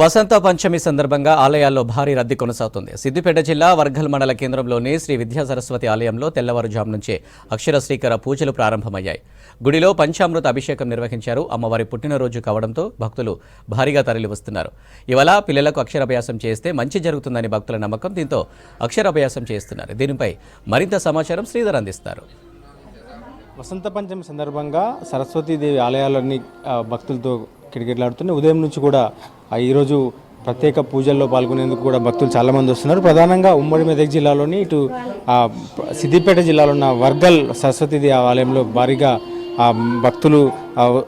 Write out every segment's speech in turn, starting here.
వసంత పంచమి సందర్భంగా ఆలయాల్లో భారీ రద్దీ కొనసాగుతుంది. సిద్దిపేట జిల్లా వర్గల్ మండల కేంద్రంలోని శ్రీ విద్యా సరస్వతి ఆలయంలో తెల్లవారుజాము నుంచే అక్షర శ్రీకర పూజలు ప్రారంభమయ్యాయి. గుడిలో పంచామృత అభిషేకం నిర్వహించారు. అమ్మవారి పుట్టినరోజు కావడంతో భక్తులు భారీగా తరలివస్తున్నారు. ఇవాళ పిల్లలకు అక్షరాభ్యాసం చేస్తే మంచి జరుగుతుందని భక్తుల నమ్మకం. దీంతో అక్షరాభ్యాసం చేస్తున్నారు. దీనిపై మరింత సమాచారం శ్రీధర్ అందిస్తారు. వసంత పంచమి సందర్భంగా సరస్వతీదేవి ఆలయాలన్నీ భక్తులతో కిటకిటలాడుతున్నాయి. ఉదయం నుంచి కూడా ఈరోజు ప్రత్యేక పూజల్లో పాల్గొనేందుకు కూడా భక్తులు చాలామంది వస్తున్నారు. ప్రధానంగా ఉమ్మడి మెదక్ జిల్లాలోని ఇటు సిద్దిపేట జిల్లాలో ఉన్న వర్గల్ సరస్వతీదేవి ఆలయంలో భారీగా భక్తులు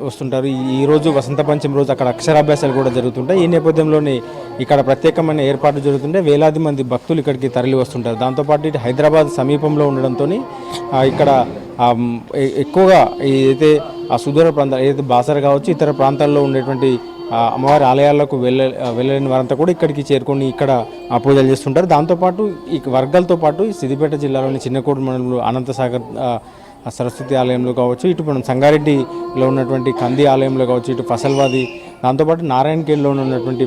వస్తుంటారు. ఈరోజు వసంత పంచమి రోజు అక్కడ అక్షరాభ్యాసాలు కూడా జరుగుతుంటాయి. ఈ నేపథ్యంలోనే ఇక్కడ ప్రత్యేకమైన ఏర్పాట్లు జరుగుతుంటే వేలాది మంది భక్తులు ఇక్కడికి తరలి వస్తుంటారు. దాంతోపాటు ఇటు హైదరాబాద్ సమీపంలో ఉండడంతో ఇక్కడ ఎక్కువగా ఏదైతే ఆ సుదూర ప్రాంతాలు ఏదైతే బాసర కావచ్చు ఇతర ప్రాంతాల్లో ఉండేటువంటి అమ్మవారి ఆలయాలకు వెళ్ళలేని వారంతా కూడా ఇక్కడికి చేరుకొని ఇక్కడ పూజలు చేస్తుంటారు. దాంతోపాటు ఈ వర్గాలతో పాటు సిద్దిపేట జిల్లాలోని చిన్నకోట మండలంలో అనంతసాగర్ సరస్వతి ఆలయంలో కావచ్చు, ఇటు మనం సంగారెడ్డిలో ఉన్నటువంటి కంది ఆలయంలో కావచ్చు, ఇటు ఫసల్వాది, దాంతోపాటు నారాయణఖేడ్లో ఉన్నటువంటి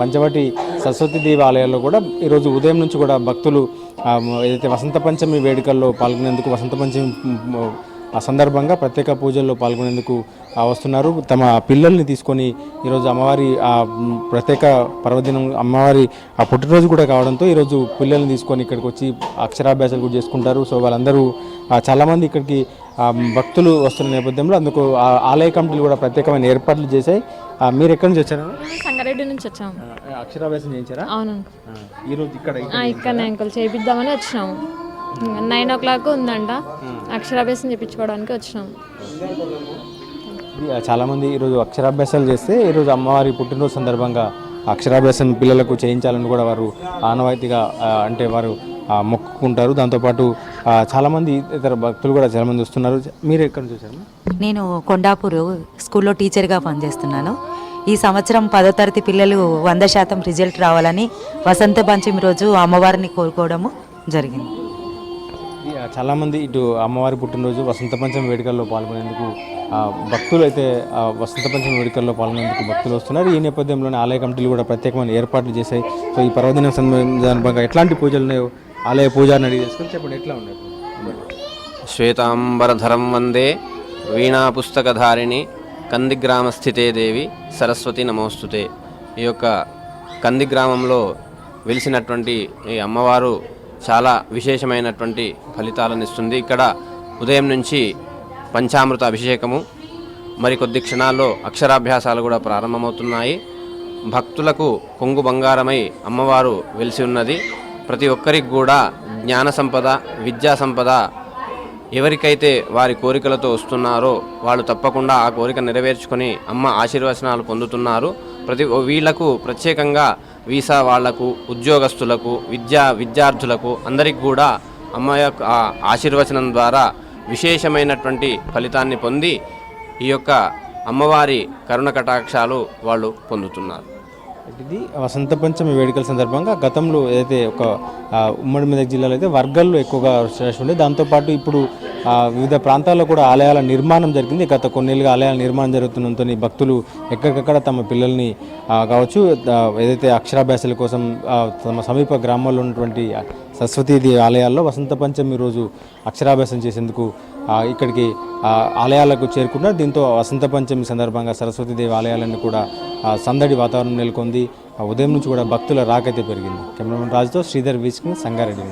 పంచవటి సరస్వతీదేవి ఆలయాల్లో కూడా ఈరోజు ఉదయం నుంచి కూడా భక్తులు ఏదైతే వసంత పంచమి వేడుకల్లో పాల్గొనేందుకు వసంత పంచమి ఆ సందర్భంగా ప్రత్యేక పూజల్లో పాల్గొనేందుకు వస్తున్నారు. తమ పిల్లల్ని తీసుకొని ఈరోజు అమ్మవారి ప్రత్యేక పర్వదినం అమ్మవారి పుట్టినరోజు కూడా కావడంతో ఈరోజు పిల్లల్ని తీసుకొని ఇక్కడికి వచ్చి అక్షరాభ్యాసాలు కూడా చేసుకుంటారు. సో వాళ్ళందరూ చాలామంది ఇక్కడికి భక్తులు వస్తున్న నేపథ్యంలో అందుకు ఆలయ కమిటీలు కూడా ప్రత్యేకమైన ఏర్పాట్లు చేశాయి. మీరు ఎక్కడి నుంచి వచ్చారు? సంగారెడ్డి నుంచి వచ్చాము. అక్షరాభ్యాసం చేయించారా? అవును. ఈరోజు ఇక్కడ అంకుల్ చేయిద్దామని వచ్చినాము. 9 o'clock ఉందంట. అక్షరాభ్యాసం చేయించుకోవడానికి వచ్చినాము. చాలామంది ఈరోజు అక్షరాభ్యాసాలు చేస్తే ఈరోజు అమ్మవారి పుట్టినరోజు సందర్భంగా అక్షరాభ్యాసం పిల్లలకు చేయించాలని కూడా వారు ఆనవాయితీగా అంటే వారు మొక్కుకుంటారు. దాంతోపాటు చాలామంది ఇతర భక్తులు కూడా చాలామంది వస్తున్నారు. మీరు ఎక్కడ చూసారు? నేను కొండాపూర్ స్కూల్లో టీచర్గా పనిచేస్తున్నాను. ఈ సంవత్సరం 10వ తరగతి పిల్లలు 100% రిజల్ట్ రావాలని వసంత పంచమి రోజు అమ్మవారిని కోరుకోవడము జరిగింది. చాలామంది ఇటు అమ్మవారి పుట్టినరోజు వసంత పంచమి వేడుకల్లో పాల్గొనేందుకు భక్తులు అయితే వసంత పంచమి వేడుకల్లో పాల్గొనేందుకు భక్తులు వస్తున్నారు. ఈ నేపథ్యంలోనే ఆలయ కమిటీలు కూడా ప్రత్యేకమైన ఏర్పాట్లు చేశాయి. సో ఈ పర్వదిన సందర్భంగా ఎట్లాంటి పూజలు ఉన్నాయో ఆలయ పూజారిని అడిగి చేసుకొని చెప్పండి, ఎట్లా ఉన్నాయి? శ్వేతాంబరధరం వందే వీణా పుస్తకధారిణి కంది గ్రామస్థితే దేవి సరస్వతి నమోస్తుతే. ఈ యొక్క కంది గ్రామంలో వెలిసినటువంటి ఈ అమ్మవారు చాలా విశేషమైనటువంటి ఫలితాలను ఇస్తుంది. ఇక్కడ ఉదయం నుంచి పంచామృత అభిషేకము, మరికొద్ది క్షణాల్లో అక్షరాభ్యాసాలు కూడా ప్రారంభమవుతున్నాయి. భక్తులకు కొంగు బంగారమై అమ్మవారు వెలిసి ఉన్నది. ప్రతి ఒక్కరికి కూడా జ్ఞాన సంపద, విద్యా సంపద ఎవరికైతే వారి కోరికలతో వస్తున్నారో వాళ్ళు తప్పకుండా ఆ కోరిక నెరవేర్చుకొని అమ్మ ఆశీర్వచనాలు పొందుతున్నారు. వీళ్లకు ప్రత్యేకంగా వీసా వాళ్లకు, ఉద్యోగస్తులకు, విద్యార్థులకు అందరికి కూడా అమ్మ యొక్క ఆశీర్వచనం ద్వారా విశేషమైనటువంటి ఫలితాన్ని పొంది ఈ యొక్క అమ్మవారి కరుణ కటాక్షాలు వాళ్ళు పొందుతున్నారు. ఇది వసంత పంచమి వేడుకల సందర్భంగా గతంలో ఏదైతే ఒక ఉమ్మడి మెదక్ జిల్లాలో అయితే వర్గాల్లో ఎక్కువగా ఉండే, దాంతోపాటు ఇప్పుడు వివిధ ప్రాంతాల్లో కూడా ఆలయాల నిర్మాణం జరిగింది. గత కొన్నేళ్ళుగా ఆలయాల నిర్మాణం జరుగుతుండటంతో భక్తులు ఎక్కడికక్కడ తమ పిల్లల్ని కావచ్చు ఏదైతే అక్షరాభ్యాసాల కోసం తమ సమీప గ్రామాల్లో ఉన్నటువంటి సరస్వతీదేవి ఆలయాల్లో వసంత పంచమి రోజు అక్షరాభ్యాసం చేసేందుకు ఇక్కడికి ఆలయాలకు చేరుకున్నారు. దీంతో వసంత పంచమి సందర్భంగా సరస్వతీదేవి ఆలయాలన్నీ కూడా సందడి వాతావరణం నెలకొంది. ఉదయం నుంచి కూడా భక్తుల రాకైతే పెరిగింది. కెమెరామెన్ రాజుతో శ్రీధర్ వీస్కి సంగారెడ్డి.